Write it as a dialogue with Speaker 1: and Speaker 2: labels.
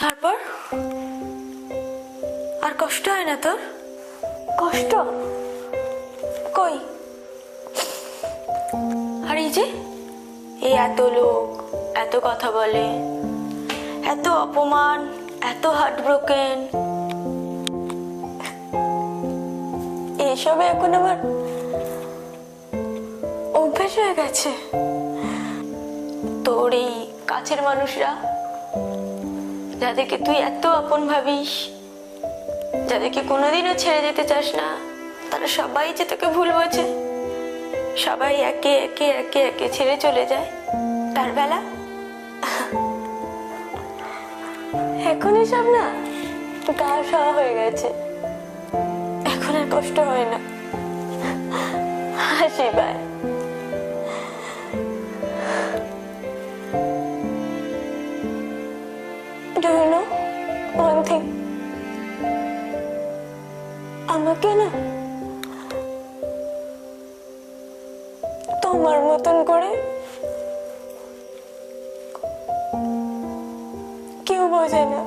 Speaker 1: তারপর আর কষ্ট হয় না তোর?
Speaker 2: কষ্ট কই?
Speaker 1: আর এই যে এই এত লোক এত কথা বলে, এত অপমান, এত হার্ট ব্রোকেন, এইসবে এখন আমার অভ্যেস হয়ে গেছে। তোর এই কাছের মানুষরা, যাদেরকে তুই এত আপন ভাবিস, যাদেরকে কোনোদিনও ছেড়ে যেতে চাস না, তারা সবাই যে তোকে ভুল বোঝে, সবাই একে একে একে একে ছেড়ে চলে যায়। তার বেলা এখন এসব না গা সওয়া হয়ে গেছে, এখন আর কষ্ট হয় না, হাসি পায়। Do you know one thing? আমাকে না তোমার মতন করে কেউ বোঝে না।